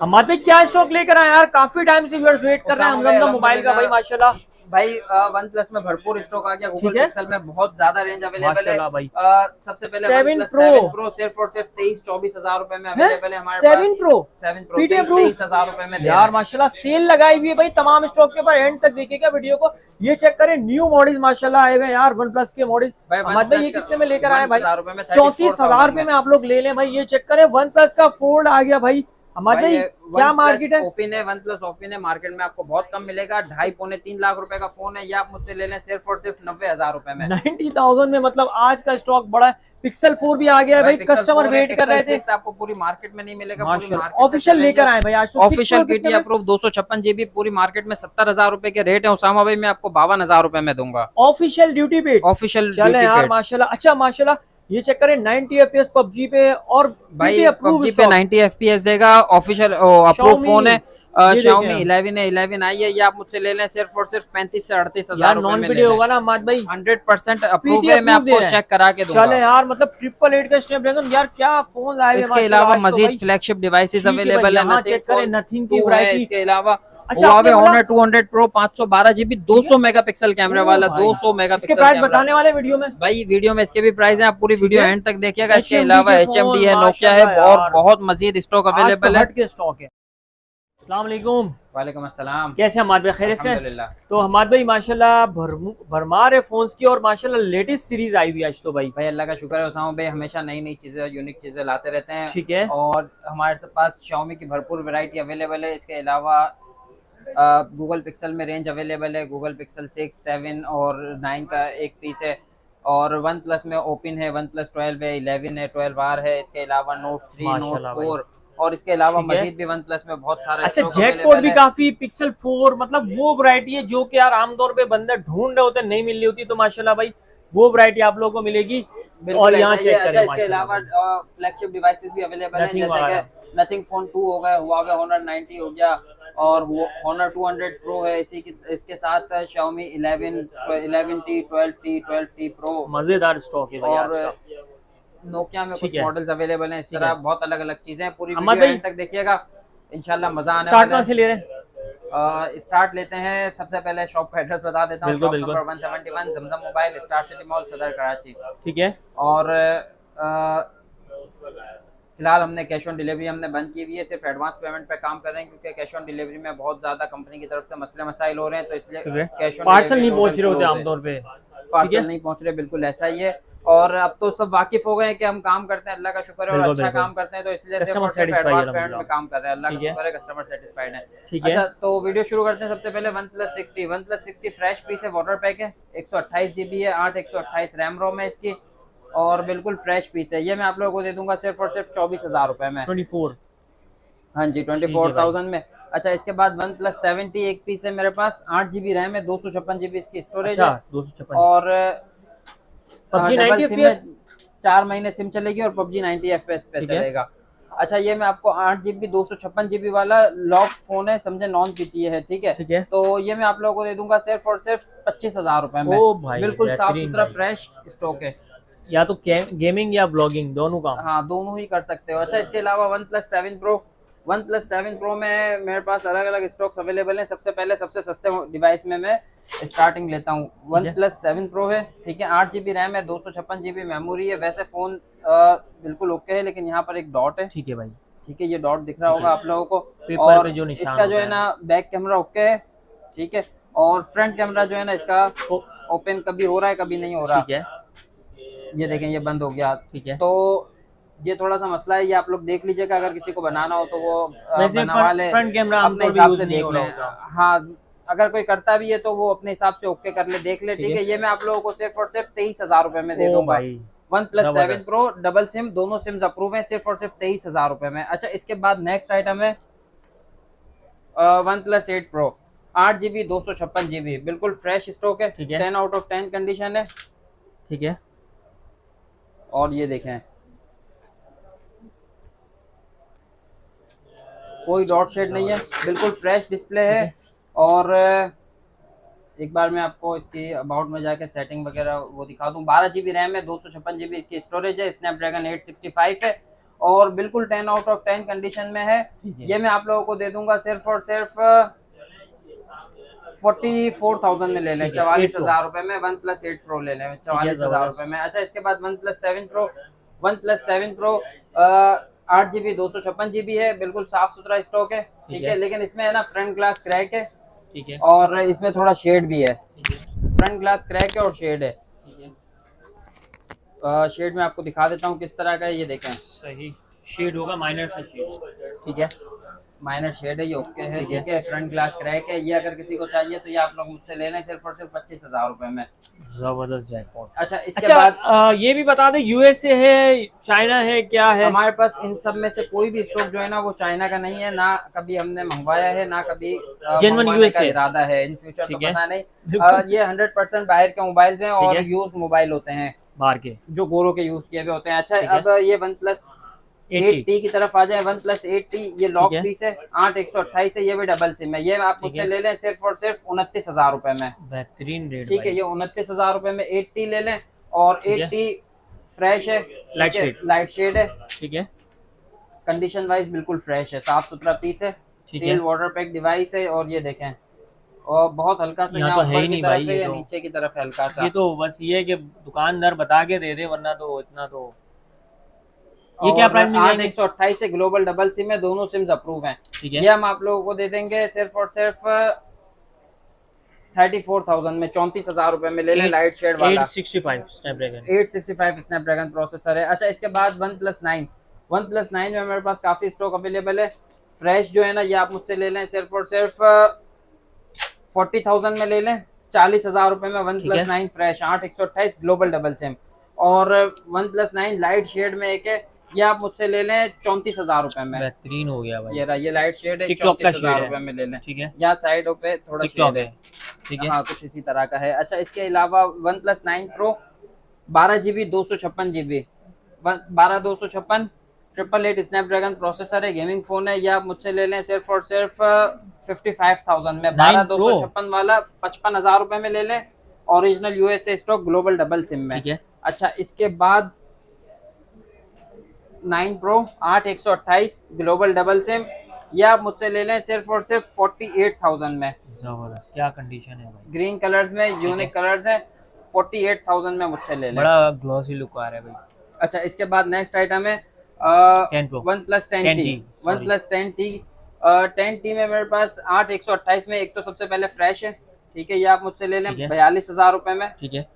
अहमद भाई क्या स्टॉक लेकर आए यार, काफी टाइम से व्यूअर्स वेट कर रहे हैं हमदम का मोबाइल का भाई माशाल्लाह। भाई वन प्लस में भरपूर स्टॉक आ गया। गूगल ठीक है पिक्सल में बहुत ज्यादा रेंज अवेलेबल है। माशाल्लाह भाई। सबसे पहले वन 7 प्लस प्रो 7 प्रो सिर्फ और सिर्फ 23-24 हजार रुपए में है, अवेलेबल है हमारे 7 पास। Pro 7 pro PT 23 approve. हजार रुपए में दे रहे यार हैं। माशाल्लाह सेल लगाई हुई है भाई तमाम स्टॉक के ऊपर, एंड तक देखिएगा वीडियो को। ये चेक करें न्यू मॉडल्स माशाल्लाह आए हुए हैं यार, वन प्लस के मॉडल्स। भाई वन अहमद भाई प्लस ये का कितने में लेकर आए भाई? 31,000 रुपए में 34,000 34,000 रुपए में। में आप लोग ले लें भाई। ये चेक करें वन प्लस का फोल्ड आ गया भाई। अहमद भाई भाई ये वन क्या प्लस मार्केट है? ओपन है, वन प्लस ओपन है, मार्केट में आपको बहुत कम मिलेगा। 2.5-3 लाख रुपए का फोन है, ये आप मुझसे ले लें सिर्फ और सिर्फ 90,000 रुपए में। 90,000 में, मतलब आज का स्टॉक बड़ा है। पिक्सल 4 भी आ गया है भाई, पिक्सल कस्टमर 4 है, वेट कर रहे पिक्सल थे। 6 आपको पूरी मार्केट में नहीं मिलेगा। पूरी माशाल्लाह मार्केट ऑफिशियल लेकर आए भाई आज तो। ऑफिशियल पीटी अप्रूव 256 GB पूरी मार्केट में 70,000 रुपए के रेट है। उसामा भाई मैं आपको 52,000 रुपए में दूंगा ऑफिशियल ड्यूटी पेड। ऑफिशियल चले ड्यूटी यार पेड। माशाल्लाह। अच्छा माशाल्लाह ये चेक करें 90 FPS पबजी पे और भाई पीटी अप्रूव पबजी पे 90 FPS देगा। ऑफिशियल अप्रूव फोन है। Xiaomi 11 है, 11 आई है, ये आप मुझसे ले लें सिर्फ और सिर्फ 35 से 38,000 रुपए नॉन में पीटी ले लें। होगा ना अहमद भाई? 100% अप्रूव पीटी है, मैं अप्रूव दे आपको रहे हैं। चेक करा के दूंगा। चले यार मतलब 888 का स्नैपड्रैगन यार, क्या फोन आए हुए इसके अलावा मजीद फ्लैगशिप डिवाइसेस अवेलेबल है। चेक करें नथिंग की है वैरायटी। इसके अलावा अच्छा हुआवे आपने बोला Honor 200 Pro 512 GB 200 मेगापिक्सल कैमरे वाला, 200 इसके मेगापिक्सल प्राइस कैमरा। बताने वाले वीडियो में। भाई वीडियो में इसके भी प्राइस है, आप पूरी ठीक वीडियो है। एंड तक देखिएगा। इसके HMD अलावा के HMD फोन है, नोकिया है माशाल्लाह और यार। बहुत मजीद स्टॉक आज तो अवेलेबल है। हट के स्टॉक है। अस्सलाम वालेकुम। वालेकुम अस्सलाम। कैसे हमाद भाई, खैरियत से? अल्हम्दुलिल्लाह। तो हमाद भाई माशाल्लाह भरमार है फोन्स की, और माशाल्लाह लेटेस्ट सीरीज आई हुई है आज तो भाई। भाई अल्लाह का शुक्र है, उसामा भाई हमेशा नई नई चीज़ें, यूनिक चीज़ें लाते रहते हैं। ठीक है। और हमारे पास Xiaomi की भरपूर वैरायटी अवेलेबल है। इसके अलावा गूगल पिक्सल में रेंज अवेलेबल है। गूगल पिक्सल 6, 7 और 9 का एक पीस है। और वन प्लस में ओपन है, वन प्लस 12 है, 11 है, 12R है। इसके अलावा नोट 3, नोट 4 और इसके अलावा मजीद भी वन प्लस में बहुत सारा अच्छा जैकपॉट भी काफी, पिक्सल 4 मतलब वो वैरायटी है जो कि यार आमतौर पे बंदा ढूंढ रहे होते हैं, नहीं मिल रही होती। तो माशाल्लाह भाई वो वैरायटी आप लोगों को मिलेगी। और यहाँ चेक करें। अच्छा इसके अलावा फ्लैगशिप डिवाइसेस भी अवेलेबल हैं, जैसे कि नथिंग फोन 2 हो गया, Huawei Honor 90 हो गया और Honor 200 Pro है। इसके साथ Xiaomi 11T 12T 12T Pro मजेदार स्टॉक है भाई आज का। और नोकिया में कुछ मॉडल्स अवेलेबल हैं। इस तरह बहुत अलग अलग चीजें हैं। पूरी अहमद वीडियो भाई एंड तक देखिएगा, इंशाल्लाह मजा आने स्टार्ट वाला कहाँ से है। ले रहे हैं? स्टार्ट लेते हैं। सबसे पहले शॉप का एड्रेस बता देता हूँ। बिल्कुल, शॉप बिल्कुल। नंबर 171 जमजम mobile, star city mall, Saddar Karachi. ठीक है। और फिलहाल हमने कैश ऑन डिलीवरी हमने बंद की हुई है, सिर्फ एडवांस पेमेंट पे काम कर रहे हैं, क्योंकि कैश ऑन डिलीवरी में बहुत ज्यादा कंपनी की तरफ से मसले मसाइल हो रहे हैं, तो इसलिए कैश ऑन पार्सल नहीं पहुंच रहे होते आमतौर पे। पार्सल नहीं पहुंच रहे, बिल्कुल ऐसा ही है। और अब तो सब वाकिफ हो गए हैं कि हम काम करते हैं, अल्लाह का शुक्र है, और अच्छा काम करते हैं, तो इसलिए एडवांस पेमेंट में काम कर रहे हैं। अल्लाह का शुक्र है, कस्टमर सेटिस्फाइड है। अच्छा तो वीडियो शुरू करते हैं। सबसे पहले वन प्लस 60 फ्रेश पीस है, वाटर पैक है, 128 GB है, 8 128 रैम रोम है इसकी, और बिल्कुल फ्रेश पीस है। ये मैं आप लोगों को दे दूंगा सिर्फ और सिर्फ 24,000 रुपए में। 24। हाँ जी 24,000 में। अच्छा इसके बाद वन प्लस 70 एक पीस है मेरे पास, 8 GB रैम है, 256 GB इसकी स्टोरेज है। 256 और PUBG 90 FPS 4 महीने सिम चलेगी और PUBG 90 FPS पे चलेगा। अच्छा ये मैं आपको 8 GB 256 GB वाला लॉक फोन है, समझे, नॉन पीटी है, ठीक है। तो ये मैं आप लोगों को दे दूंगा सिर्फ और सिर्फ 25,000 रुपए में। बिल्कुल साफ सुथरा फ्रेश स्टॉक है। या तो गेमिंग या ब्लॉगिंग दोनों काम। हाँ दोनों ही कर सकते हो। अच्छा इसके अलावा वन प्लस 7 प्रो में मेरे पास अलग अलग स्टॉक्स अवेलेबल हैं। सबसे पहले सबसे सस्ते डिवाइस में मैं स्टार्टिंग लेता हूँ। वन प्लस 7 प्रो है, ठीक है, 8 GB रैम है, 256 GB मेमोरी है। वैसे फोन बिल्कुल ओके है, लेकिन यहाँ पर एक डॉट है, ठीक है भाई, ठीक है, ये डॉट दिख रहा होगा आप लोगों को। पेपर और पे जो निशान इसका जो है ना बैक कैमरा ओके है, ठीक है, और फ्रंट कैमरा जो है ना इसका ओपन कभी हो रहा है कभी नहीं हो रहा, ठीक है। ये देखें ये बंद हो गया, ठीक है। तो ये थोड़ा सा मसला है, ये आप लोग देख लीजिएगा। अगर किसी को बनाना हो तो वो बनवा ले, फ्रंट कैमरा अपने हिसाब से देख ले। हाँ अगर कोई करता भी है तो वो अपने हिसाब से ओके कर ले, देख ले, ठीक है। ये मैं आप लोगों को सिर्फ और सिर्फ 23,000 रुपए में दे दूंगा। One plus 7 pro double SIM, दोनों सिम्स अप्रूव हैं, सिर्फ और सिर्फ 23,000 रुपए में। अच्छा इसके बाद नेक्स्ट आइटम है one plus 8 pro, 8 GB 256 GB, बिल्कुल फ्रेश स्टॉक है, 10 आउट ऑफ 10 कंडीशन है, ठीक है। और ये देखें कोई डॉट शेड नहीं है, बिल्कुल फ्रेश डिस्प्ले है। और एक बार मैं आपको इसकी अबाउट में जाके सेटिंग वगैरह वो दिखा दूं। 12 GB रैम है, 256 GB इसकी स्टोरेज है, स्नैपड्रैगन 865 है, और बिल्कुल 10 आउट ऑफ 10 कंडीशन में है। ये मैं आप लोगों को दे दूंगा सिर्फ और सिर्फ 44,000 में ले लें, 44,000 रुपए में। वन प्लस 8 प्रो ले लें 44,000 रुपए में। अच्छा, इसके बाद one plus 7 pro, one plus 7 pro 8 GB 256 GB है, बिल्कुल साफ सुथरा स्टॉक है, ठीक है। लेकिन इसमें है ना फ्रंट ग्लास क्रैक है, ठीक है, और इसमें थोड़ा शेड भी है। फ्रंट ग्लास क्रैक है और शेड है। शेड में आपको दिखा देता हूँ किस तरह का है, ये देखें। सही शेड होगा, माइनर सा शेड, ठीक है, माइनर शेड है, ये ओके है, ठीक है। फ्रंट ग्लास क्रैक है। ये अगर किसी को चाहिए तो ये आप लोग मुझसे ले लें सिर्फ और सिर्फ 25,000 रुपए में। जबरदस्त जैकपॉट। अच्छा, इसके बाद ये भी बता दें, यूएसए है, चाइना है, क्या है हमारे पास? इन सब में से कोई भी स्टॉक जो है ना वो चाइना का नहीं है, ना कभी हमने मंगवाया है, ना कभी मंगवाने का इरादा है इन फ्यूचर, तो पता नहीं। ये 100% बाहर के मोबाइल्स हैं और यूज मोबाइल होते हैं, बाहर के जो गोरों के यूज किए हुए होते हैं। अच्छा, अब ये वन प्लस 8T की तरफ आ जाए। वन प्लस 8T ये लॉक पीस है, 8128 है, ये भी डबल सिम है। ये आप मुझसे ले लें सिर्फ और सिर्फ 29,000 रुपए में। बेहतरीन रेट, ठीक है। ये 29,000 रुपए में 8T ले लें, और 8T फ्रेश है, लाइट शेड है, ठीक है। कंडीशन वाइज बिल्कुल फ्रेश है, साफ सुथरा पीस है, सील वाटर पैक डिवाइस है। और ये देखें, और बहुत हल्का सा यहाँ ऊपर की तरफ है या नीचे की तरफ हल्का सा। ये तो बस ये है कि दुकानदार बता के दे दे, वरना तो इतना तो। ये क्या प्राइस में? 8128 से ग्लोबल डबल सिम है, दोनों सिम्स अप्रूव हैं, ठीक है। ये हम आप लोगों को दे देंगे सिर्फ और सिर्फ 34,000 में, 34,000 रुपए में ले लें, लाइट शेड वाला। 865 स्नैपड्रैगन प्रोसेसर है। अच्छा, इसके बाद वन प्लस 9 में मेरे पास काफी स्टॉक अवेलेबल है। फ्रेश जो है ना, ये आप मुझसे ले लें सिर्फ और सिर्फ 40,000 में ले लें, 40,000 रुपए में one plus 9 fresh, 8128 global double SIM. और वन प्लस 9 लाइट शेड में एक है, ये आप मुझसे ले लें 34,000 रुपए में। बेहतरीन हो गया भाई। ये लाइट शेड है, 34,000 रुपए में ले लें, ठीक है। यहाँ साइडों पे थोड़ा शेड है, ठीक है, हाँ, कुछ इसी तरह का है। अच्छा, इसके अलावा one plus 9 pro 12GB 256GB 12/256 888 Snapdragon processor है, गेमिंग फोन है। ये आप मुझसे ले लें सिर्फ और सिर्फ 55,000 में। 12/256 वाला 55,000 रुपए में ले लें, original USA stock, global double SIM में। अच्छा, इसके बाद 9 प्रो 8128 ग्लोबल डबल सिम, ये आप मुझसे ले लें सिर्फ और सिर्फ 48,000 में। जबरदस्त, क्या कंडीशन है भाई, ग्रीन कलर्स में, यूनिक कलर्स हैं, 48,000 में मुझसे ले लें, बड़ा ग्लॉसी लुक आ रहा है भाई। अच्छा, इसके बाद नेक्स्ट आइटम है one plus 10T। One plus 10T में मेरे पास 8128 में, एक तो सबसे पहले फ्रेश है, ठीक है। ये आप मुझसे ले लें 42,000 रुपए में, ठीक है,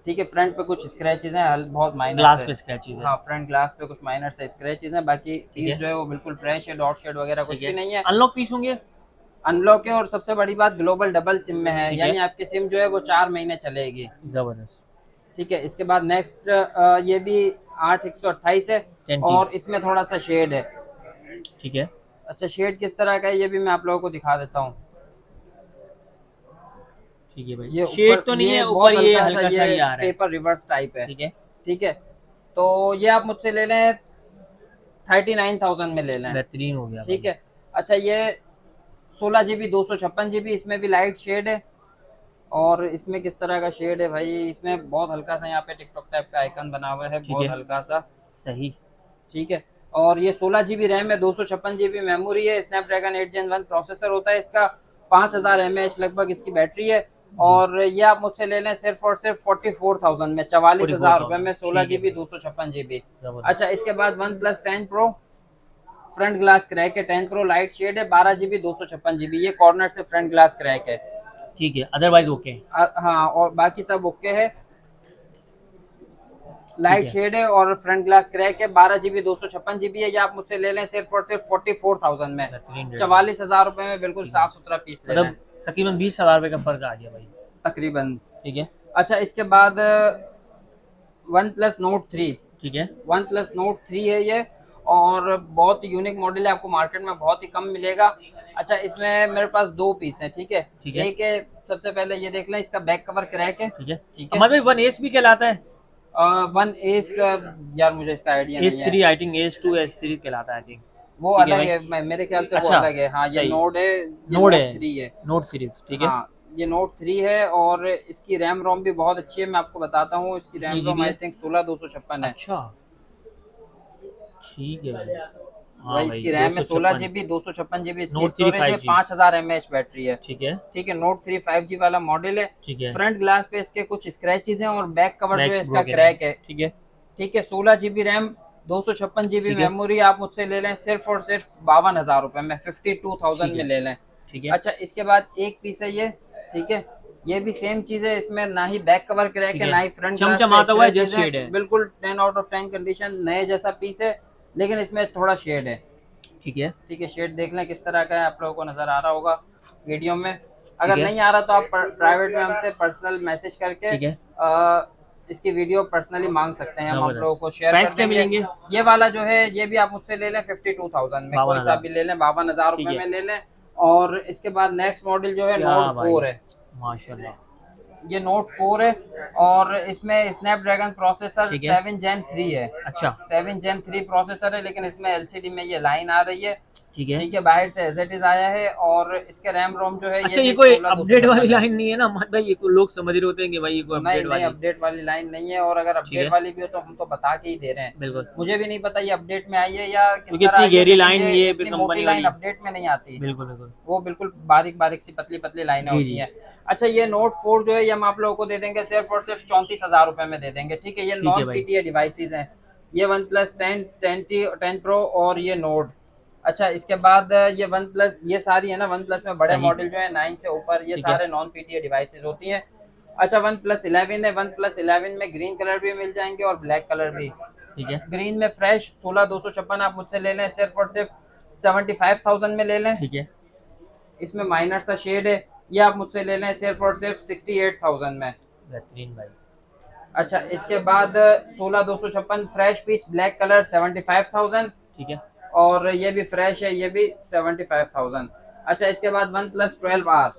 ठीक है। फ्रंट पे कुछ स्क्रैचेस हैं, बहुत माइनर ग्लास पे स्क्रैचेस हैं, हाँ, फ्रंट ग्लास पे कुछ माइनर से स्क्रैचेस हैं, बाकी पीस जो है वो बिल्कुल फ्रेश है, डॉट शेड वगैरह कुछ भी नहीं है। अनलॉक पीस होंगे, अनलॉक है, और सबसे बड़ी बात ग्लोबल डबल सिम में है, यानी आपकी सिम जो है वो 4 महीने चलेगी। जबरदस्त, ठीक है। इसके बाद नेक्स्ट ये भी 8128 है, और इसमें थोड़ा सा शेड है, ठीक है। अच्छा, शेड किस तरह का है ये भी मैं आप लोगों को दिखा देता हूँ, ठीक है भाई। ये शेड तो नहीं है, ऊपर ये हल्का सा ही आ रहा है, पेपर रिवर्स टाइप है, ठीक है, ठीक है। तो ये आप मुझसे ले लें 39,000 में ले लें, बेहतरीन हो गया, ठीक है। अच्छा, ये 16GB 256GB, इसमें भी लाइट शेड है, और इसमें किस तरह का शेड है भाई, इसमें बहुत हल्का सा यहाँ पे टिकटॉक टाइप का आइकन बना हुआ है, बहुत हल्का सा, सही, ठीक है। और ये 16GB रैम है, 256GB मेमोरी है, स्नैपड्रैगन 8 Gen 1 प्रोसेसर होता है इसका, 5000 mAh लगभग इसकी बैटरी है। और ये आप मुझसे ले लें सिर्फ और सिर्फ 44,000 में, 44,000 रुपए में, 16GB 256GB। अच्छा, इसके बाद one plus 10 pro front glass crack है, 10 प्रो लाइट शेड है, 12GB 256GB, ये कॉर्नर से फ्रंट ग्लास क्रैक है, ठीक है, अदरवाइज ओके, हाँ, और बाकी सब ओके है, लाइट शेड है और फ्रंट ग्लास क्रैक है, 12GB 256GB है। ये आप मुझसे ले लें सिर्फ और सिर्फ 44,000 में, 44,000 रुपए में, बिल्कुल साफ सुथरा पीस ले लें, तकरीबन 20,000 रुपए का फर्क आ गया भाई, तकरीबन, ठीक है। अच्छा, इसके बाद वन प्लस नोट 3, ठीक है, वन प्लस नोट 3 है ये, और बहुत यूनिक मॉडल है, आपको मार्केट में बहुत ही कम मिलेगा। अच्छा, इसमें मेरे पास 2 पीस हैं, ठीक है, एक है, सबसे पहले ये देख लें, इसका बैक कवर क्रैक है, ठीक है, ठीक है। हमारे 1S भी कहलाता है, 1S, यार मुझे इसका आइडिया नहीं है, S3 I think, S2 S3 कहलाता है, आई थिंक वो अलग है, मेरे ख्याल से वो अलग है, हाँ, ये नोट है, नोट 3 है, नोट सीरीज, ठीक है, हाँ, ये नोट 3 है, और इसकी रैम रोम भी बहुत अच्छी है, मैं आपको बताता हूँ, इसकी रैम रोम आई थिंक 16/256 है। अच्छा, ठीक है भाई। हाँ वही भाई, इसकी रैम है 16 256 जीबी, 256 जीबी इसकी नोट 3 स्टोरेज है, 5G। 5000 mAh बैटरी है। ठीक है ठीक है, नोट 3 5G वाला मॉडल है। ठीक है। फ्रंट ग्लास पे इसके कुछ स्क्रैचेस हैं और बैक कवर जो है बैक इसका ब्रोकन क्रैक है। ठीक है ठीक है, 16 जीबी रैम, 256 जीबी ठीक है मेमोरी आप मुझसे ले लें सिर्फ और सिर्फ 52,000 रुपए में, 52,000 ठीक में है ले लें। ठीक है अच्छा, इसके बाद एक पीस है ये। ठीक है, ये भी सेम चीज है, इसमें ना ही बैक कवर क्रैक ठीक है है। ना ही फ्रंट ग्लास पे चमचमाता हुआ है, जस्ट स्क्रैचेस शेड हैं, है। बिल्कुल 10 आउट ऑफ 10 कंडीशन, नए जैसा पीस है, लेकिन इसमें थोड़ा शेड है। ठीक है ठीक है, शेड देख लें किस तरह का है, आप लोगों को नजर आ रहा होगा वीडियो में। ठीक अगर है नहीं आ रहा तो आप प्राइवेट में हमसे पर्सनल मैसेज करके ठीक है। इसकी वीडियो पर्सनली मांग सकते हैं, हम आप जबरदस्त। लोगों को शेयर प्राइस कर क्या देंगे। मिलेंगे? ये वाला जो है ये भी आप मुझसे ले लें 52,000 में, कोई सा 52,000 भी ले लें, 52,000 ठीक रुपए है। में ले लें। और इसके बाद नेक्स्ट मॉडल जो है क्या नोट भाई, 4 है। माशाल्लाह। ये नोट 4 है और इसमें स्नैपड्रैगन प्रोसेसर ठीक है 7 Gen 3 है। अच्छा 7 Gen 3 प्रोसेसर है, लेकिन इसमें एलसीडी में ये लाइन आ रही है। ठीक है। ठीक है, बाहर से एज इट इज आया है और इसके रैम रोम जो है अच्छा, ये ये भी कोई 16 अपडेट वाली 256 है। लाइन नहीं है ना अहमद भाई? ये तो लोग समझ रहे होते हैं कि भाई ये कोई नहीं अपडेट नहीं, वाली। अपडेट वाली लाइन नहीं है, और अगर ठीक अपडेट है वाली भी हो तो हम तो बता के ही दे रहे हैं। बिल्कुल, मुझे भी नहीं पता ये अपडेट में आई है या किस क्योंकि तरह इतनी आई है, गहरी लेकिन लाइन ये फिर इतनी कंपनी मोटी लाइन वाली। अपडेट में नहीं आती। बिल्कुल बिल्कुल वो बिल्कुल बारीक बारीक सी पतली पतली लाइनें जी होती जी हैं। अच्छा, ये नोट 4 जो है ये हम आप लोगों को दे देंगे सिर्फ और सिर्फ 34,000 रुपए में दे देंगे। ठीक है, ये ठीक है नॉन भाई। पीटीए डिवाइसेस हैं, ये वन प्लस 10 10 प्रो और ये नोट। अच्छा, इसके बाद ये वन प्लस, ये सारी है ना वन प्लस में बड़े सही। मॉडल जो है 9 से ऊपर, ये ठीक है सारे नॉन पीटीए डिवाइसेस होती हैं। अच्छा, वन प्लस 11 है, वन प्लस 11 में ग्रीन कलर भी मिल जाएंगे और ब्लैक कलर भी। ठीक है ग्रीन में फ्रेश 16,256 आप मुझसे ले लें सिर्फ और सिर्फ 75,000 में ले लें। ठीक है इसमें माइनर सा शेड है, ये आप मुझसे ले लें सिर्फ और सिर्फ 68,000 में। बेहतरीन भाई। अच्छा, इसके बाद 16,256 फ्रेश पीस ब्लैक कलर 75,000, ठीक है और ये भी फ्रेश है, ये भी 75,000। अच्छा, इसके बाद one plus 12R,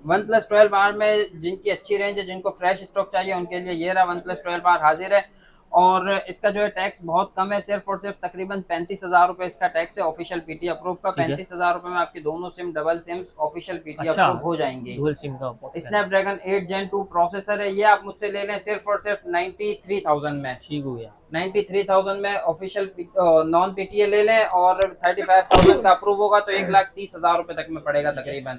one plus 12R में जिनकी अच्छी रेंज है, जिनको फ्रेश स्टॉक चाहिए, उनके लिए ये रहा वन प्लस 12R हाजिर है। और इसका जो है टैक्स बहुत कम है, सिर्फ और सिर्फ तकरीबन 35,000 रुपए इसका टैक्स है ऑफिशियल पीटी अप्रूव का। ठीक है। 35,000 रुपए में आपकी दोनों sim double sims official PT अच्छा, अप्रूव हो जाएंगी। डुअल सिम का स्नैपड्रैगन 8 Gen 2 प्रोसेसर है, ये आप मुझसे ले लें सिर्फ और सिर्फ 93,000 में। ठीक हो गया। 93,000 में ऑफिशियल नॉन पीटीए ले लें, और 35,000 का अप्रूव होगा तो 1,30,000 रुपए तक में पड़ेगा तकरीबन।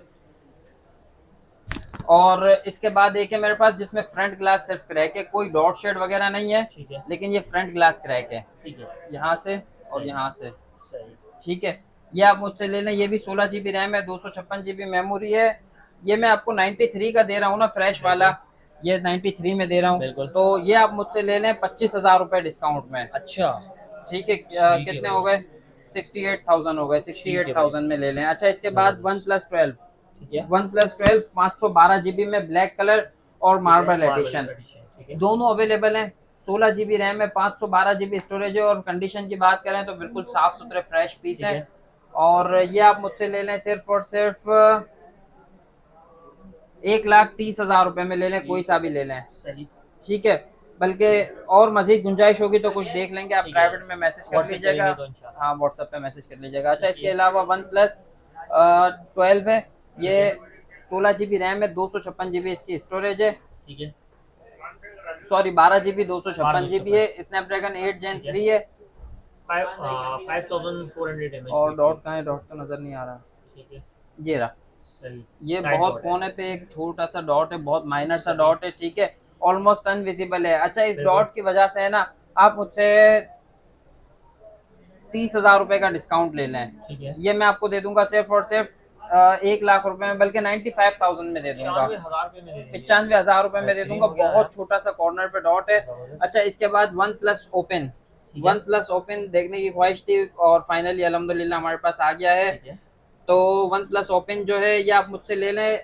और इसके बाद एक है मेरे पास जिसमें फ्रंट ग्लास सिर्फ क्रैक है, कोई डॉट शेड वगैरह नहीं है, ठीक है लेकिन ये फ्रंट ग्लास क्रैक है, ठीक है यहाँ से और सही। यहाँ से। सही। ठीक है, ये आप मुझसे ले लें, ये भी 16 जीबी रैम है, 256 जीबी मेमोरी है। ये मैं आपको 93 का दे रहा हूँ ना, फ्रेश वाला, ये 93 में दे रहा हूँ, बिल्कुल। तो ये आप मुझसे ले लें 25,000 रुपए डिस्काउंट में। अच्छा ठीक है, है कितने भाई। हो गए? 68,000 हो गए, 68,000 में ले लें। अच्छा, इसके बाद वन प्लस 12, ठीक है वन प्लस 12 512 जीबी में ब्लैक कलर और मार्बल एडिशन, ठीक है दोनों अवेलेबल हैं। 16 जीबी रैम है, 512 जीबी स्टोरेज है, और कंडीशन की बात करें तो बिल्कुल साफ सुथरे फ्रेश पीस ठीक है। है। और ये आप मुझसे ले लें सिर्फ और सिर्फ 1,30,000 रुपए में ले लें, कोई सा भी ले लें। सही। ठीक है, बल्कि और मजीद गुंजाइश होगी तो कुछ देख लेंगे, आप ठीक है। प्राइवेट में मैसेज कर WhatsApp लीजिएगा। करेंगे तो इंशाल्लाह। हाँ, व्हाट्सएप पे मैसेज कर लीजिएगा। अच्छा, ठीक इसके है। अलावा वन प्लस 12 है, ये 16 जीबी रैम है, 256 जीबी इसकी स्टोरेज है, ठीक है सॉरी 12 जीबी 256 जीबी 1256 है। स्नैपड्रैगन 8 Gen ठीक है। 3 है। 5400 mAh। और डॉट कहाँ है? डॉट तो नजर नहीं आ रहा। ठीक है ये रहा, सही। ये Side बहुत dot है। कोने पे एक छोटा सा डॉट है, बहुत माइनर सा डॉट है। ठीक है, ऑलमोस्ट अनविजिबल है। अच्छा, इस बिल्कुल। डॉट की वजह से है ना, आप मुझसे 30,000 रुपए का डिस्काउंट ले लें, ठीक है ये मैं आपको दे दूंगा सिर्फ और सिर्फ 1,00,000 रुपए में, बल्कि 95,000 में दे दूंगा, 95,000 रुपए में दे देंगे। 95,000 रुपए में दे दूंगा। हो गया है। बहुत छोटा सा कॉर्नर पे डॉट है। जबरदस्त। अच्छा, इसके बाद वन प्लस ओपन, ठीक है। वन प्लस ओपन देखने की ख्वाहिश थी और फाइनली अल्हम्दुलिल्लाह हमारे पास आ गया है। ठीक है तो वन प्लस ओपन जो है ये आप मुझसे ले लें।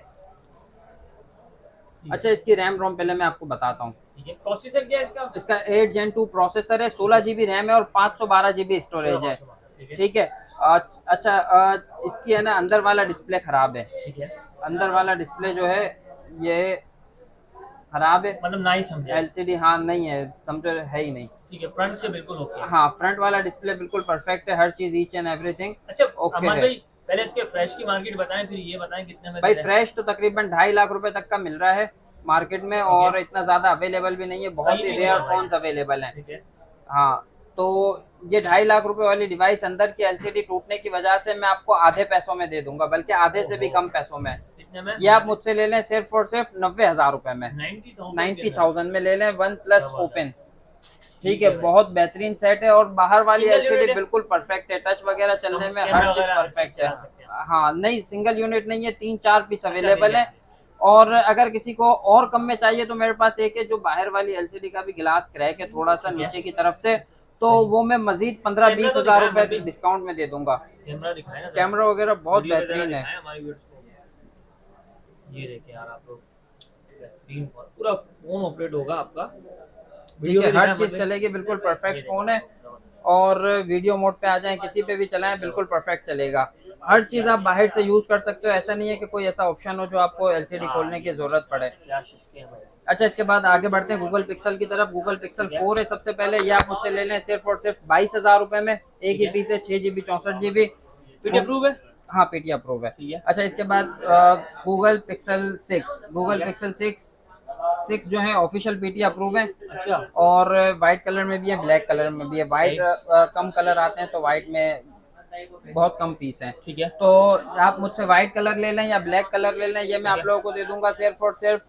अच्छा, इसकी रैम रोम पहले मैं आपको बताता हूँ। ठीक है। प्रोसेसर क्या है इसका? इसका 8 Gen 2 प्रोसेसर है, 16 जीबी रैम है और 512 जीबी स्टोरेज है। ठीक है ठीक है। अच्छा, इसकी है ना अंदर वाला डिस्प्ले खराब है, ठीक है, अंदर वाला डिस्प्ले जो है ये खराब है, मतलब ना ही समझे। एलसीडी हाँ नहीं है, समझो है ही नहीं। ठीक है, फ्रंट से बिल्कुल ओके है। हाँ, फ्रंट वाला डिस्प्ले बिल्कुल परफेक्ट है, हर चीज ईच एंड एवरीथिंग अच्छा ओके अमन है। भाई, पहले इसके फ्रेश की मार्केट बताएं, फिर ये बताएं कितने में भाई दे रहे हैं? फ्रेश तो तकरीबन 2.5 लाख रुपए तक का मिल रहा है मार्केट में, और इतना ज्यादा अवेलेबल भी नहीं है, बहुत ही कहीं भी रेयर नहीं है फोन्स अवेलेबल हैं। ठीक है हाँ, तो ये 2.5 लाख रुपए वाली डिवाइस अंदर की एलसीडी टूटने की वजह से मैं आपको आधे पैसों में दे दूंगा, बल्कि आधे से भी कम पैसों में। ये आप मुझसे ले लें सिर्फ और सिर्फ 90,000 रुपए में, 90,000 में ले लें वन प्लस ओपन। ठीक है, बहुत बेहतरीन सेट है। और बाहर वाली एलसीडी बिल्कुल परफेक्ट है, टच वगैरह चलने में हर चीज परफेक्ट है। हाँ नहीं, सिंगल यूनिट नहीं है, 3-4 पीस अवेलेबल है। और अगर किसी को और कम में चाहिए तो मेरे पास एक है जो बाहर वाली एलसीडी का भी गिलास क्रैक है थोड़ा सा नीचे की तरफ से, तो वो मैं मजीद 15-20 हजार रुपए डिस्काउंट में दे दूंगा। कैमरा वगैरह बहुत बेहतरीन है। ये देखिए यार आप लोग, बेहतरीन पूरा फोन ऑपरेट होगा आपका, ठीक है, हर चीज चलेगी, बिल्कुल परफेक्ट फोन है। और वीडियो मोड पे आ जाए, किसी पे भी चलाएं, बिल्कुल परफेक्ट चलेगा। हर चीज आप बाहर से यूज कर सकते हो, ऐसा नहीं है कि कोई ऐसा ऑप्शन हो जो आपको एलसीडी खोलने की जरूरत पड़े। अच्छा, इसके बाद आगे बढ़ते हैं गूगल पिक्सल की तरफ। गूगल पिक्सल 4 है सबसे पहले, ये आप मुझसे ले लें सिर्फ और सिर्फ 22,000 रुपए में। एक ही पीस है, 6 GB 64 GB, पीटी अप्रूव है। हाँ पीटी अप्रूव है। अच्छा, इसके बाद गूगल पिक्सल 6, गूगल पिक्सल 6 जो है ऑफिशियल पीटी अप्रूव है। अच्छा, और व्हाइट कलर में भी है, ब्लैक कलर में भी है। व्हाइट कम कलर आते हैं तो व्हाइट में बहुत कम पीस हैं। ठीक है, तो आप मुझसे व्हाइट कलर ले लें या ब्लैक कलर ले लें, ये मैं आप लोगों को दे दूंगा सिर्फ और सिर्फ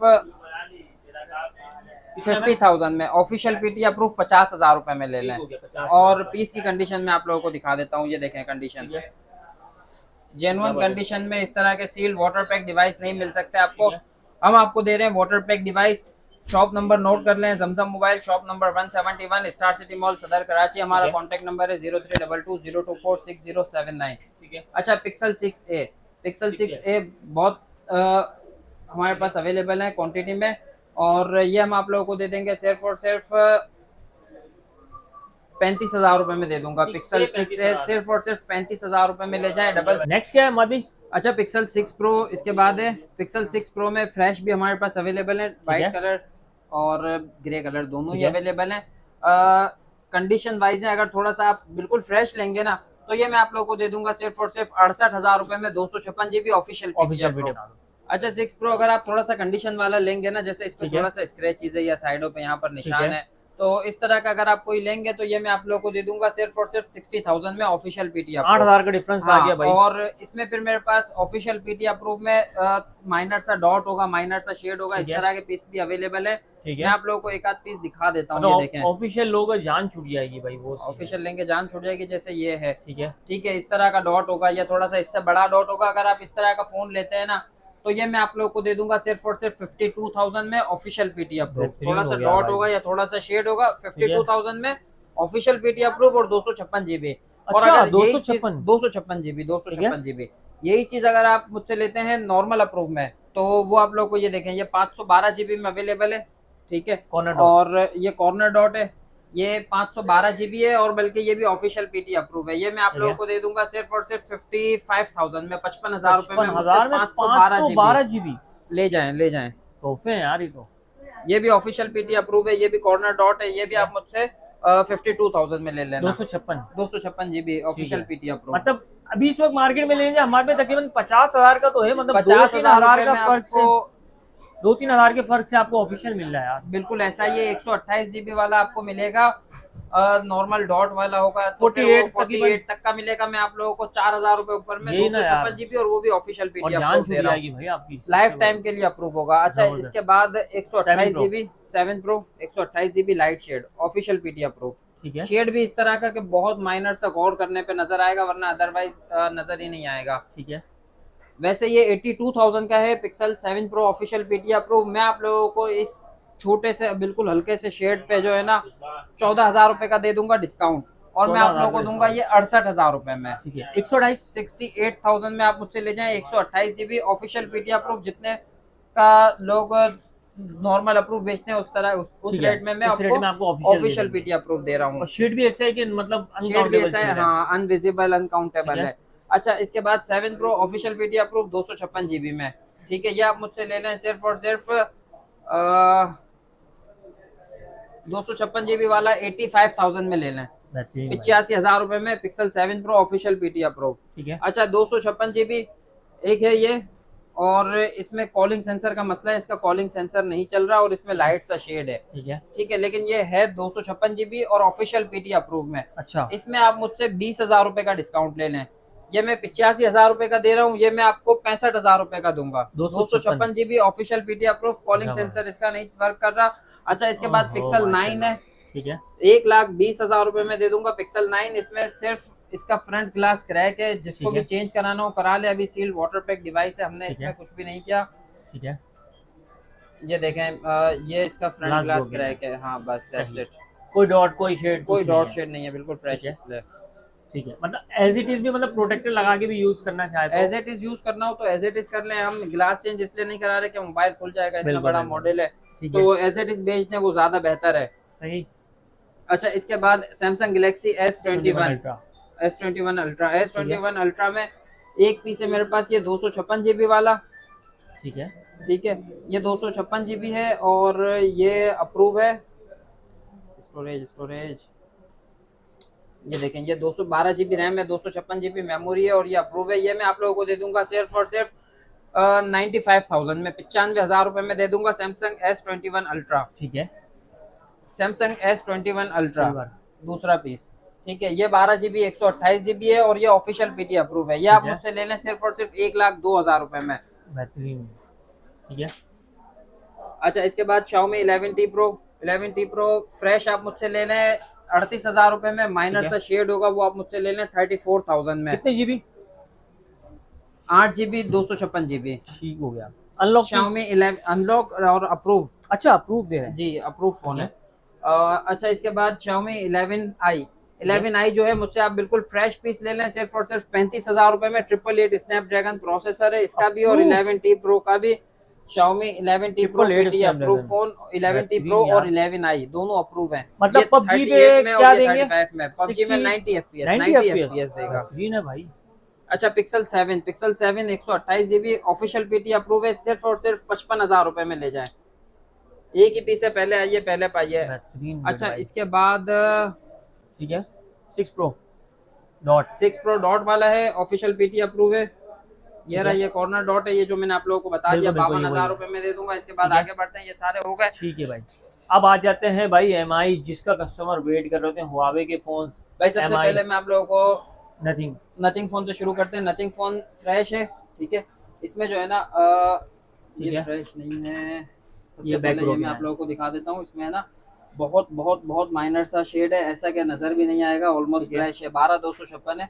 50,000 में। ऑफिशियल पीटी अप्रूव 50,000 रुपए में ले लें। और पीस की कंडीशन में आप लोगों को दिखा देता हूँ, ये देखें कंडीशन, जेन्युइन कंडीशन में। इस तरह के सील्ड वाटर पैक डिवाइस नहीं मिल सकते आपको। हम आपको दे रहे हैं water pack device. Shop number note कर लें, Zamzam mobile, shop number 171, star city mall, Saddar Karachi. हमारा कॉन्टैक्ट नंबर है 032202246079। ठीक है। अच्छा, पिक्सल 6a, पिक्सल 6a बहुत हमारे पास अवेलेबल है क्वांटिटी में, और ये हम आप लोगों को दे देंगे सिर्फ और सिर्फ 35,000 रुपए में दे दूंगा। पिक्सल 6a सिर्फ और सिर्फ 35,000 रुपए में ले जाएं डबल। नेक्स्ट क्या है मादी? अच्छा, पिक्सल 6 प्रो इसके बाद है। पिक्सल 6 प्रो में फ्लैश भी हमारे पास अवेलेबल है, व्हाइट कलर और ग्रे कलर दोनों ही अवेलेबल है। कंडीशन वाइज है, अगर थोड़ा सा आप बिल्कुल फ्रेश लेंगे ना तो ये मैं आप लोगों को दे दूंगा सिर्फ और सिर्फ 68,000 रुपए में, 256 GB ऑफिशियल वीडियो। अच्छा, 6 प्रो अगर आप थोड़ा सा कंडीशन वाला लेंगे ना, जैसे इस पे थोड़ा सा स्क्रैच चीज है या साइडों पे यहाँ पर निशान है, तो इस तरह का अगर आप कोई लेंगे तो ये मैं आप लोगों को दे दूंगा सिर्फ और सिर्फ 60,000 में ऑफिशियल पीटी अप्रूव। 8,000 का डिफरेंस आ गया भाई। और इसमें फिर मेरे पास ऑफिशियल पीटी अप्रूव में माइनर सा डॉट होगा, माइनर सा शेड होगा, इस तरह के पीस भी अवेलेबल है। मैं आप लोगों को एक आध पीस दिखा देता हूँ, ये देखें। ऑफिशियल लोग जान छूट जाएगी भाई, वो ऑफिशियल लेंगे जान छूट जाएगी, जैसे ये है। ठीक है, ठीक है, इस तरह का डॉट होगा या थोड़ा सा इससे बड़ा डॉट होगा। अगर आप इस तरह का फोन लेते हैं ना तो ये मैं आप लोगों को दे दूंगा सिर्फ और सिर्फ 52,000 में ऑफिशियल पीटी अप्रूव। थोड़ा सा डॉट होगा या थोड़ा सा शेड होगा, 52,000 में ऑफिशियल पीटी अप्रूव और 256 GB। और अगर 256 GB यही चीज अगर आप मुझसे लेते हैं नॉर्मल अप्रूव में तो वो आप लोग को ये देखें, ये 512 GB में अवेलेबल है। ठीक है, और ये कॉर्नर डॉट है, ये 512 GB है, और बल्कि ये भी ऑफिशियल पीटी अप्रूव है। ये मैं आप लोगों को दे दूंगा सिर्फ और सिर्फ 55,000 में, 55,000 रुपए में 512 GB। ले जाएं तोहफे हैं यार ये तो। ये भी ऑफिशियल पीटी अप्रूव है, ये भी कॉर्नर डॉट है, ये भी आप मुझसे 52,000 में ले लेना। 256 GB ऑफिशियल पीटी अप्रूव। मतलब अभी इस वक्त मार्केट में लेंगे हमारे पे तकरीबन 50,000 का तो है, मतलब 50,000 का फर्क से 2-3 हज़ार के फर्क से आपको ऑफिशियल मिल रहा है यार। बिल्कुल ऐसा ही है। 128 GB वाला आपको मिलेगा, नॉर्मल डॉट वाला होगा 48 तक का मिलेगा। मैं आप लोगों को 4,000 रुपए ऊपर में 256 GB, और वो भी ऑफिशियल पीटी अप्रूव दे रहा हूं, लाइफ टाइम के लिए अप्रूव होगा। अच्छा, इसके बाद 128 GB 7 pro 128 GB light shade official PT approve. ठीक है, शेड भी इस तरह का कि बहुत माइनर सा गौर करने पे नजर आएगा, वरना अदरवाइज नजर ही नहीं आएगा। ठीक है, वैसे ये 82,000 का है, pixel 7 pro official PT approve. मैं आप लोगों को इस छोटे से बिल्कुल हल्के से शेड पे जो है ना 14,000 रुपए का दे दूंगा डिस्काउंट, और मैं आप लोगों को दूंगा ये 68,000 रुपए में। ठीक है, 128 68,000 में आप मुझसे ले जाएं, 128 GB ऑफिशियल पीटी अप्रूव। जितने का लोग नॉर्मल अप्रूव बेचते हैं उस तरह उस रेट में मैं आपको ऑफिशियल पीटी अप्रूव दे रहा हूँ। शेड भी ऐसा है कि मतलब शेड भी ऐसा है, हाँ, अनविजिबल अनकाउंटेबल है। अच्छा, इसके बाद 7 pro official PT approve 256 GB में। ठीक है, ये आप मुझसे ले लें सिर्फ और सिर्फ 256 GB वाला 85,000 में ले लें, 85,000 रुपए में pixel 7 pro official PT approve. ठीक है, अच्छा, 256 GB एक है ये, और इसमें कॉलिंग सेंसर का मसला है, इसका कॉलिंग सेंसर नहीं चल रहा और इसमें लाइट सा शेड है। ठीक है, लेकिन ये है 256 GB और ऑफिशियल पीटी अप्रूव में। अच्छा, इसमें आप मुझसे 20,000 रुपए का डिस्काउंट ले लें। ये मैं 85,000 रुपए का दे रहा हूँ, ये मैं आपको 65,000 रुपए का दूंगा। 256 GB official PT approve, calling sensor इसका नहीं वर्क कर रहा। अच्छा, इसके बाद पिक्सल 9 है, ठीक है, 1,20,000 रुपए में दे दूंगा पिक्सल 9। इसमें सिर्फ इसका फ्रंट ग्लास क्रैक है, जिसको भी चेंज कराना हो करा ले। अभी सील वाटर पैक डिवाइस है, हमने इसमें कुछ भी नहीं किया। ठीक है, ये देखें, ये इसका फ्रंट ग्लास क्रैक है। हाँ बस दैट्स इट, कोई डॉट कोई शेड नहीं है, बिल्कुल फ्रेश डिस्प्ले। ठीक है, मतलब एज इट इज भी, मतलब प्रोटेक्टर लगा के भी यूज करना चाहे तो एज इट इज यूज करना हो तो एज इट इज कर लें। हम ग्लास चेंज इसलिए नहीं करा रहे कि मोबाइल खुल जाएगा, इतना बड़ा मॉडल है, तो एज इट इज बेच दें, वो ज्यादा बेहतर है। सही। अच्छा, इसके बाद सैमसंग गैलेक्सी S21 अल्ट्रा में एक पीस है मेरे पास, ये 256 GB वाला। ठीक है, ये 256 GB है और ये अप्रूव है। स्टोरेज ये देखें, ये 212 GB रैम है, 256 GB मेमोरी है और ये अप्रूव है। ये मैं आप लोगों को दे दूंगा सिर्फ और सिर्फ 95,000 में, 95,000 रुपए में दे दूंगा सैमसंग S21 अल्ट्रा। ठीक है, सैमसंग S21 अल्ट्रा दूसरा पीस। ठीक है, ये 12 GB 128 GB है और ये ऑफिशियल पीटी अप्रूव है। ये आप मुझसे ले लें सिर्फ और सिर्फ 1,02,000 रुपए में। बेहतरीन। ठीक है। अच्छा, इसके बाद Xiaomi 11T Pro फ्रेश आप मुझसे ले लें 38,000 रुपए में। माइनर सा शेड होगा, वो आप मुझसे ले लें 34,000 में। कितने GB? 8 GB 256 GB। ठीक हो गया। अनलॉक Xiaomi 11 अनलॉक और अप्रूव। अच्छा, अप्रूव दे रहे हैं जी, अप्रूव फोन है। अच्छा, इसके बाद Xiaomi 11i जो है मुझसे आप बिल्कुल फ्रेश पीस ले लें सिर्फ और सिर्फ 35,000 रुपए में। 888 स्नैपड्रैगन प्रोसेसर है इसका भी और 11T Pro का भी। Xiaomi 11T Pro approve phone, 11T Pro और 11i दोनों अप्रूव हैं। मतलब PUBG पे क्या देंगे? 35 में PUBG में 90 FPS देगा। है भाई। अच्छा, pixel 7 128 GB official PT approve है, सिर्फ और सिर्फ 55,000 रुपए में ले जाएं। एक ही पीस है, पहले आइए पहले पाइए। अच्छा, इसके बाद ठीक है 6 Pro डॉट वाला है, ऑफिशियल पीटी अप्रूव है। ये रहा, ये कॉर्नर डॉट है, ये जो मैंने आप लोगों को बता दिया, 52,000 रुपए में दे दूंगा। इसके बाद आगे बढ़ते हैं, ये सारे हो गए। ठीक है भाई, अब आ जाते हैं भाई MI, जिसका कस्टमर वेट कर रहे होते हैं, हुआवे के फोन। भाई सबसे पहले मैं आप लोगों को नथिंग फोन से शुरू करते हैं। नथिंग फोन फ्रेश है, ठीक है। इसमें जो है ना, ये फ्रेश नहीं है। सबसे पहले ये मैं आप लोगों को दिखा देता हूँ। इसमें है ना बहुत बहुत बहुत माइनर सा शेड है, ऐसा क्या नजर भी नहीं आएगा, ऑलमोस्ट फ्रेश है। 12,256 है,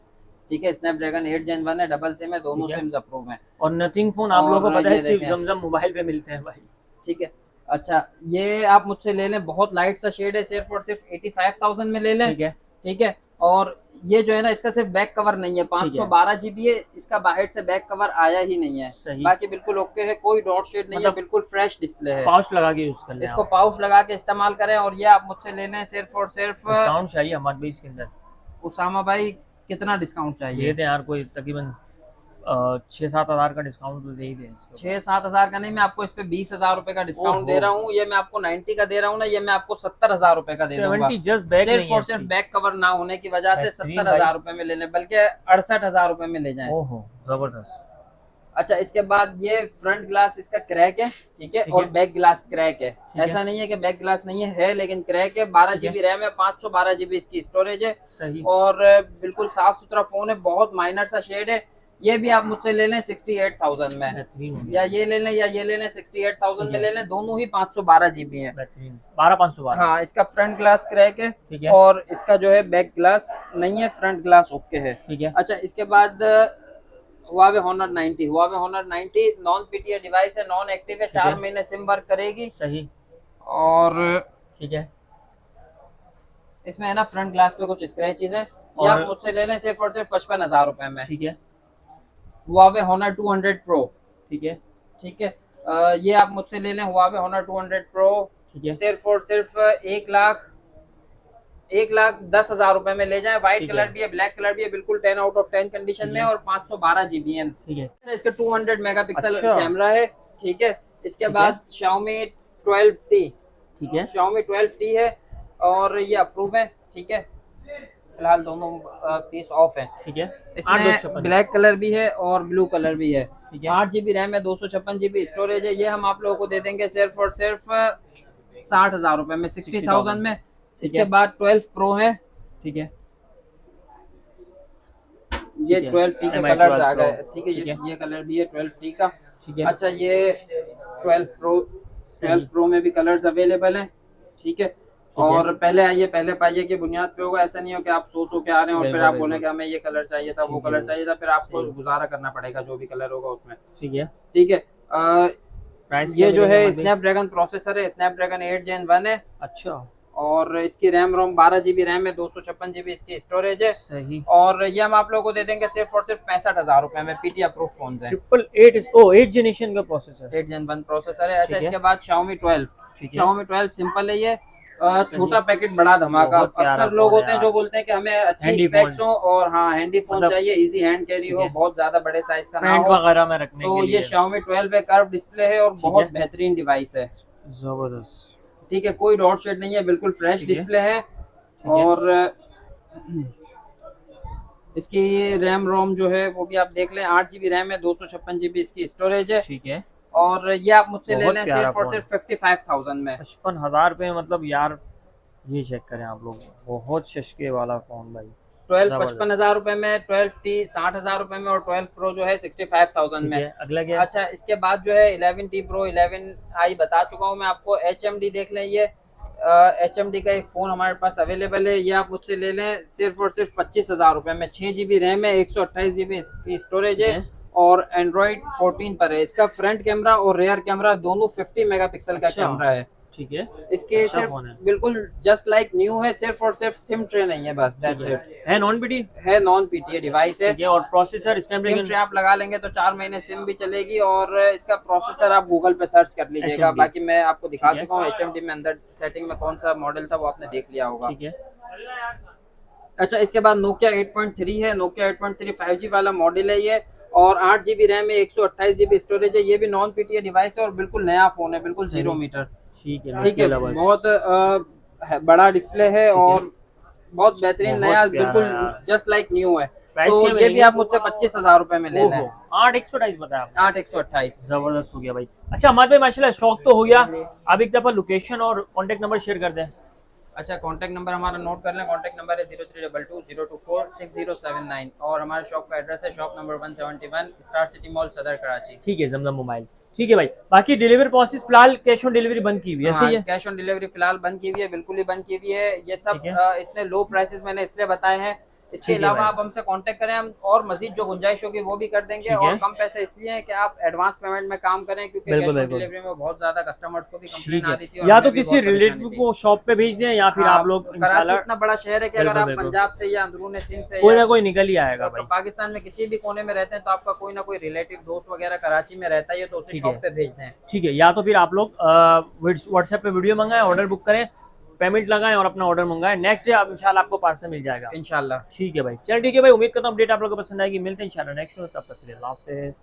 ठीक है। स्नैपड्रैगन 8 Gen 1 है, डबल सिम है, दोनों सिम्स अप्रूव हैं। और नथिंग फोन आप लोगों को पता है सिर्फ जमजम मोबाइल पे मिलते हैं भाई, ठीक है। अच्छा, ये आप मुझसे ले लें, बहुत लाइट सा शेड है, सिर्फ और सिर्फ 85,000 में ले लें, ठीक है। और ये जो है ना, इसका सिर्फ बैक कवर नहीं है, 512 GB है, इसका बाहर से बैक कवर आया ही नहीं है। बाकी बिल्कुल ओके है, कोई डॉट शेड नहीं है, बिल्कुल फ्रेश डिस्प्ले है। पाउच लगा के यूज कर लें, इसको पाउच लगा के इस्तेमाल करें। और ये आप मुझसे ले लें सिर्फ और सिर्फ, डिस्काउंट चाहिए हमारे भाई इसके अंदर। उसामा भाई कितना डिस्काउंट चाहिए? ये यार कोई तकरीबन 6-7 हज़ार का डिस्काउंट तो दे ही दें। 6-7 हज़ार का नहीं, मैं आपको इस पे 20,000 रुपए का डिस्काउंट दे रहा हूँ। ये मैं आपको 90 का दे रहा हूँ ना, ये मैं आपको 70,000 रुपए का दे दूंगा। सिर्फ और सिर्फ बैक कवर ना होने की वजह से 70,000 रुपए में ले लें, बल्कि 68,000 रुपए में ले जाएं। ओहो, जबरदस्त। अच्छा, इसके बाद ये फ्रंट ग्लास इसका क्रैक है, ठीक है, और बैक ग्लास क्रैक है। ऐसा नहीं है कि बैक ग्लास नहीं है, लेकिन क्रैक है। 12 GB रैम है, 512 GB इसकी स्टोरेज है, और बिल्कुल साफ सुथरा फोन है, बहुत माइनर सा शेड है। ये भी आप मुझसे ले लें 68,000 में, या ये ले लें या ये ले लें 68,000 में ले लें, दोनों ही 512 GB है। 12,512। हाँ, इसका फ्रंट ग्लास क्रैक है और इसका जो है बैक ग्लास नहीं है, फ्रंट ग्लास ओके है, ठीक है। अच्छा, इसके बाद Huawei Honor 90 non PTA device है, नॉन एक्टिव है, 4 महीने सिम वर्क करेगी, सही। और ठीक है, इसमें है ना फ्रंट ग्लास पे कुछ स्क्रैचेस हैं। ये आप मुझसे ले लें सिर्फ और सिर्फ 55,000 रुपए में, ठीक है। Huawei Honor 200 Pro, ठीक है, ठीक है। ये आप मुझसे ले लें Huawei Honor 200 Pro, ठीक है, सिर्फ और सिर्फ 1,10,000 रुपए में ले जाएं। व्हाइट कलर भी है, ब्लैक कलर भी है, बिल्कुल 10 आउट ऑफ 10 कंडीशन में, और 512 GB है, ठीक है। इसका 200 मेगापिक्सल कैमरा है, ठीक है। इसके बाद Xiaomi 12T, ठीक है, Xiaomi 12T है और ये अप्रूव है, ठीक है। फिलहाल दोनों पीस ऑफ है। ठीक है, इसमें ब्लैक कलर भी है और ब्लू कलर भी है। ठीक है, 8 GB रैम है, 256 GB स्टोरेज है। ये हम आप लोगों को दे देंगे सिर्फ और सिर्फ 60,000 रुपए में, 60,000 में। इसके बाद 12 प्रो है। ठीक है, ये 12T का कलर आ गए। ठीक है, ये कलर भी है 12T का। ठीक है, अच्छा ये 12 प्रो में भी कलर्स अवेलेबल हैं। ठीक है, और पहले आइए पहले पाइए की बुनियाद पे होगा। ऐसा नहीं हो कि आप सो के आ रहे हैं और फिर आप बोले कि हमें ये कलर चाहिए था, वो कलर चाहिए था, फिर आपको गुजारा करना पड़ेगा जो भी कलर होगा उसमें। ठीक है, ठीक है। ये जो है स्नैपड्रैगन प्रोसेसर है, स्नैपड्रैगन 8 Gen 1 है। अच्छा, और इसकी रैम रोम 12 GB रैम है, 256 GB इसकी स्टोरेज है। सही। और ये हम आप लोगों को दे देंगे सिर्फ और सिर्फ 65,000 रुपए में। पीटी अप्रूव फोन है। 8 जनरेशन का प्रोसेसर, 8 Gen 1 प्रोसेसर है। अच्छा, इसके बाद Xiaomi 12। Xiaomi 12 सिंपल है, ये छोटा पैकेट बड़ा धमाका। अक्सर लोग होते हैं जो बोलते हैं कि हमें अच्छी स्पेक्स हो और हाँ हैंडी फोन चाहिए, इजी हैंड कैरी हो, बहुत ज्यादा बड़े साइज का ना हो वगैरह में रखने के लिए। तो ये Xiaomi 12 है, कर्व डिस्प्ले है और बहुत बेहतरीन डिवाइस है। जबरदस्त। ठीक है, कोई डॉट शेड नहीं है, बिल्कुल फ्रेश डिस्प्ले है। और इसकी रैम रोम जो है वो भी आप देख लें, 8 GB रैम है, 256 GB इसकी स्टोरेज है। ठीक है, और ये आप मुझसे ले लें सिर्फ और सिर्फ 55,000 में। 55,000 रुपए मतलब यार ये चेक करें आप लोग, बहुत सस्ते वाला फोन भाई। 12 55,000 रुपए में, 12T 60,000 रुपए में और 12 प्रो जो है 65,000 में। अगला क्या? अच्छा, इसके बाद जो है 11T प्रो 11i बता चुका हूँ मैं आपको। HMD देख लें, ये HMD का एक फोन हमारे पास अवेलेबल है, ये आप मुझसे ले लें सिर्फ और सिर्फ 25,000 रुपए में। 6 GB रैम है, 128 GB की स्टोरेज है और एंड्रॉइड 14 पर है। इसका फ्रंट कैमरा और रेयर कैमरा दोनों 50 मेगापिक्सल का कैमरा है। ठीक है, इसके सिर्फ बिल्कुल जस्ट लाइक न्यू है, सिर्फ और सिर्फ सिम ट्रे नहीं है, बस दैट्स इट। है नॉन पीटी, है नॉन पीटी डिवाइस है। और प्रोसेसर सिम ट्रे आप लगा लेंगे तो 4 महीने सिम भी चलेगी। और इसका प्रोसेसर आप गूगल पे सर्च कर लीजिएगा, बाकी मैं आपको दिखा चुका हूँ HMD में अंदर सेटिंग में कौन सा मॉडल था वो आपने देख लिया होगा। ठीक है, अच्छा, इसके बाद Nokia 8.3 है। Nokia 8.3 5G वाला मॉडल है ये, और 8 GB रैम है, 128 GB स्टोरेज है। ये भी नॉन पीटीए डिवाइस है और बिल्कुल नया फोन है, बिल्कुल 0 मीटर। ठीक है, ठीक है, बहुत बड़ा डिस्प्ले है और बहुत बेहतरीन नया, बिल्कुल जस्ट लाइक न्यू है। तो ये भी आप मुझसे 25,000 रुपए में ले लें। 8,128 बताया, 8,128। जबरदस्त हो गया भाई। अच्छा, हमारे पे माशाल्लाह स्टॉक तो हो गया, अब एक दफा लोकेशन और कॉन्टेक्ट नंबर शेयर कर दें। अच्छा, कॉन्टैक्ट नंबर हमारा नोट कर लें। कॉन्टैक्ट नंबर है 0322024609 और हमारे शॉप का एड्रेस है shop number 171 star city mall Saddar Karachi. ठीक है, जमजम मोबाइल। ठीक है भाई, बाकी डिलीवरी प्रोसेस फिलहाल कैश ऑन डिलीवरी बंद की हुई है। सही है, कैश ऑन डिलीवरी फिलहाल बंद की हुई है, बिल्कुल ही बंद की हुई है। ये सब इतने लो प्राइसेस मैंने इसलिए बताए हैं। इसके अलावा आप हमसे कांटेक्ट करें, हम और मजीद जो गुंजाइश होगी वो भी कर देंगे। और कम पैसे इसलिए हैं कि आप एडवांस पेमेंट में काम करें, क्योंकि कैश ऑन डिलीवरी में बहुत ज्यादा कस्टमर्स को भी कंप्लेन आ रही थी। या तो किसी रिलेटिव को शॉप पे भेज दें या फिर आप लोग, कराची इतना बड़ा शहर है कि अगर आप पंजाब से या अंदरून सिंध से कोई ना कोई निकल ही आएगा भाई। पाकिस्तान में किसी भी कोने में रहते हैं तो आपका कोई ना कोई रिलेटिव दोस्त वगैरह कराची में रहता है, तो उसे शॉप पे भेज दें। ठीक है, या तो फिर आप लोग व्हाट्सएप पे वीडियो मंगाएं, ऑर्डर बुक करें, पेमेंट लगाएं और अपना ऑर्डर मंगाएं। नेक्स्ट डे आप इंशाल्लाह आपको पार्सल मिल जाएगा इंशाल्लाह। ठीक है भाई, चल ठीक है भाई, उम्मीद करता हूँ अपडेट आप लोगों को पसंद आएगी। मिलते हैं इंशाल्लाह नेक्स्ट, तब तक के लिए अल्लाह हाफिज़।